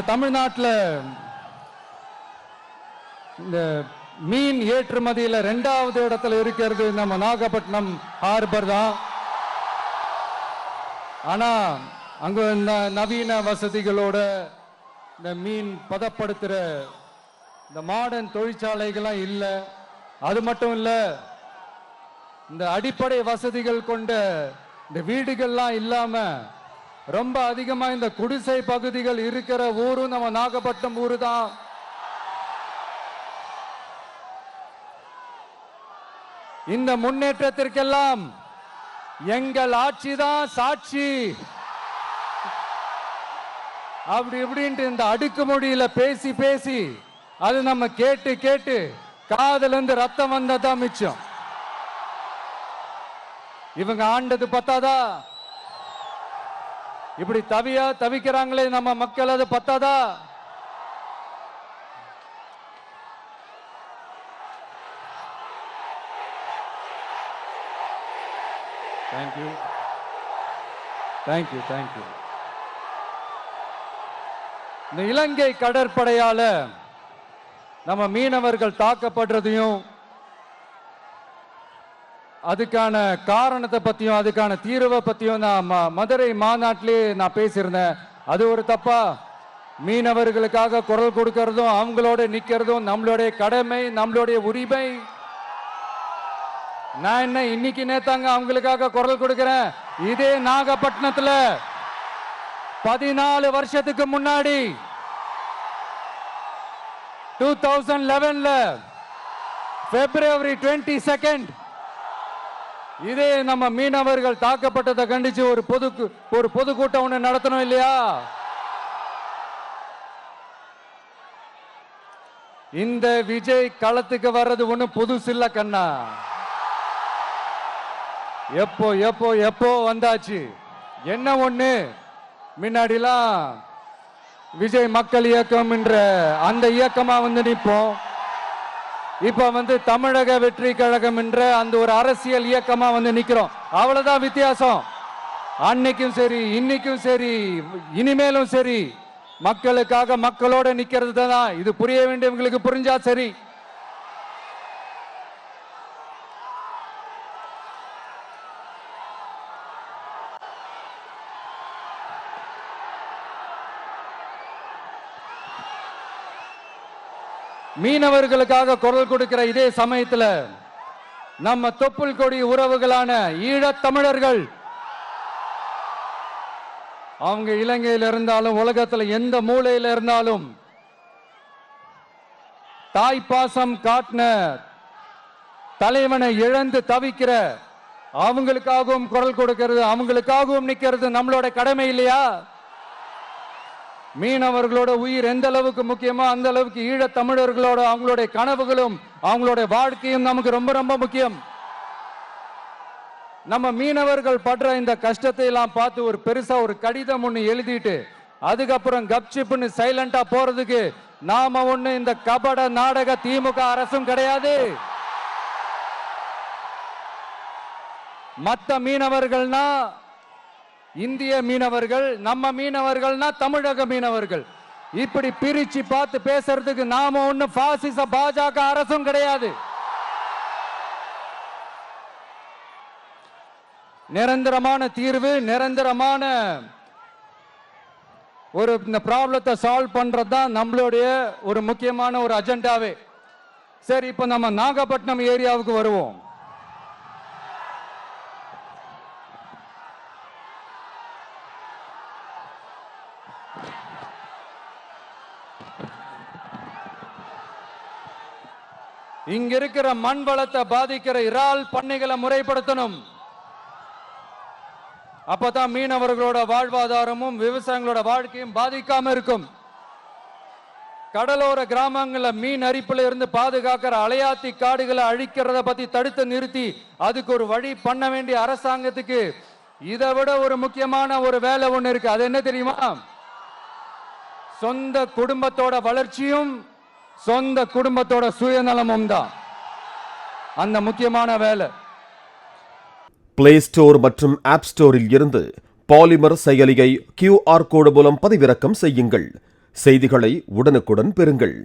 தமிழ்நாட்டில் இந்த மீன் ஏற்றுமதியில் 2வது இடத்துல இருக்கிறது நம்ம நாகப்பட்டினம் ஹார்பர் தான். ஆனா அங்க நவீன வசதிகளோட இந்த மீன் பதப்படுத்துற இந்த மாடர்ன் தொழிற்சாலைகள்லாம் இல்லை. அது மட்டும் இல்ல, இந்த அடிப்படை வசதிகள் கொண்ட இந்த வீடுகள்லாம் இல்லாம ரொம்ப அதிகமா இந்த குடிசை பகுதிகள் இருக்கிற ஊரும் நம்ம நாகப்பட்டினம் ஊரு தான். இந்த முன்னேற்றத்திற்கெல்லாம் எங்கள் ஆட்சி தான் சாட்சி. அப்படி இப்படின்ட்டு இந்த அடுக்குமொழியில பேசி பேசி அது நம்ம கேட்டு கேட்டு காதுல இருந்து ரத்தம் வந்ததான் மிச்சம். இவங்க ஆண்டது பத்தாதா? இப்படி தவிக்கிறாங்களே நம்ம மக்கள், அது பத்தாதா? Thank you thank you thank you. இந்த இலங்கை கடற்படையால நம்ம மீனவர்கள் தாக்கப்படுறதையும் அதுக்கான காரணத்தை பத்தியும் அதுக்கான தீர்வை பத்தியும் நான் மதுரை மாநாட்டிலே நான் பேசியிருந்தேன். அது ஒரு தப்பா? மீனவர்களுக்காக குரல் கொடுக்கறதும் அவங்களோட நிக்கிறதும் நம்மளுடைய கடமை, நம்மளுடைய உரிமை. நான் என்ன இன்னைக்கு நேத்தாங்க அவங்களுக்காக குரல் கொடுக்கிறேன். இதே நாகப்பட்டினத்துல 14 வருஷத்துக்கு முன்னாடி 2011 February 22 இதே நம்ம மீனவர்கள் தாக்கப்பட்டதை கண்டிச்சு ஒரு பொதுக்கூட்டம் ஒண்ணு நடத்தணும் இல்லையா? இந்த விஜய் களத்துக்கு வர்றது ஒண்ணு புதுசு இல்ல கண்ணா. எப்போ எப்போ எப்போ வந்தாச்சு. என்ன ஒண்ணு, முன்னாடிலாம் விஜய் மக்கள் இயக்கம் என்ற அந்த இயக்கமா நிற்போம். இப்ப தமிழக வெற்றி கழகம் என்ற அந்த ஒரு அரசியல் இயக்கமா நிக்கிறோம். அவ்வளவுதான் வித்தியாசம். அன்னைக்கும் சரி, இன்னைக்கும் சரி, இனிமேலும் சரி, மக்களுக்காக மக்களோட நிக்கிறது தான். இது புரிய வேண்டியவங்களுக்கு புரிஞ்சா சரி. மீனவர்களுக்காக குரல் கொடுக்கிற இதே சமயத்துல நம்ம தொப்புள் கொடி உறவுகளான ஈழத் தமிழர்கள், அவங்க இலங்கையில் இருந்தாலும் உலகத்துல எந்த மூலையில இருந்தாலும் தாய்ப்பாசம் காட்டின தலைவனை இழந்து தவிக்கிற அவங்களுக்காகவும் குரல் கொடுக்கிறது, அவங்களுக்காகவும் நிக்கிறது நம்மளோட கடமை இல்லையா? மீனவர்களோட உயிர் எந்த அளவுக்கு முக்கியமோ அந்த அளவுக்கு ஈழத் தமிழர்களோட அவங்களுடைய கனவுகளும் அவங்களுடைய வாழ்க்கையும் நமக்கு ரொம்ப ரொம்ப முக்கியம். நம்ம மீனவர்கள் படுற இந்த கஷ்டத்தை எல்லாம் பார்த்து ஒரு பெருசா ஒரு கடிதம் ஒண்ணு எழுதிட்டு அதுக்கப்புறம் கப்சிப்னு சைலண்டா போறதுக்கு நாம ஒண்ணு இந்த கபட நாடக திமுக அரசும் கிடையாது. மத்த மீனவர்கள்னா இந்திய மீனவர்கள், நம்ம மீனவர்கள்னா தமிழக மீனவர்கள். இப்படி பிரிச்சு பார்த்து பேசுறதுக்கு நாம ஒண்ணு பாசிச பாஜக அரசும் கிடையாது. நிரந்தரமான தீர்வு, நிரந்தரமான ஒரு இந்த ப்ராப்ளத்தை சால்வ் பண்றதுதான் நம்மளுடைய ஒரு முக்கியமான ஒரு அஜெண்டாவே. சரி, இப்ப நம்ம நாகப்பட்டினம் ஏரியாவுக்கு வருவோம். இங்க இருக்கிற மண் வளத்தை பாதிக்கிற இறால் பண்ணைகளை முறைப்படுத்தணும். அப்பதான் மீனவர்களோட வாழ்வாதாரமும் விவசாயிகளோட வாழ்க்கையும் பாதிக்காம இருக்கும். கடலோர கிராமங்கள மீன் அரிப்புல இருந்து பாதுகாக்கிற அலையாத்தி காடுகளை அழிக்கிறத பத்தி தடுத்து நிறுத்தி அதுக்கு ஒரு வழி பண்ண வேண்டிய அரசாங்கத்துக்கு இதை விட ஒரு முக்கியமான ஒரு வேலை ஒண்ணு இருக்கு. அது என்ன தெரியுமா? சொந்த குடும்பத்தோட வளர்ச்சியும் சொந்த குடும்பத்தோட சுயநலமும் தான் அந்த முக்கியமான வேலை. பிளே ஸ்டோர் மற்றும் ஆப் ஸ்டோரில் இருந்து பாலிமர் செயலியை QR கோடு மூலம் பதிவிறக்கம் செய்யுங்கள். செய்திகளை உடனுக்குடன் பெறுங்கள்.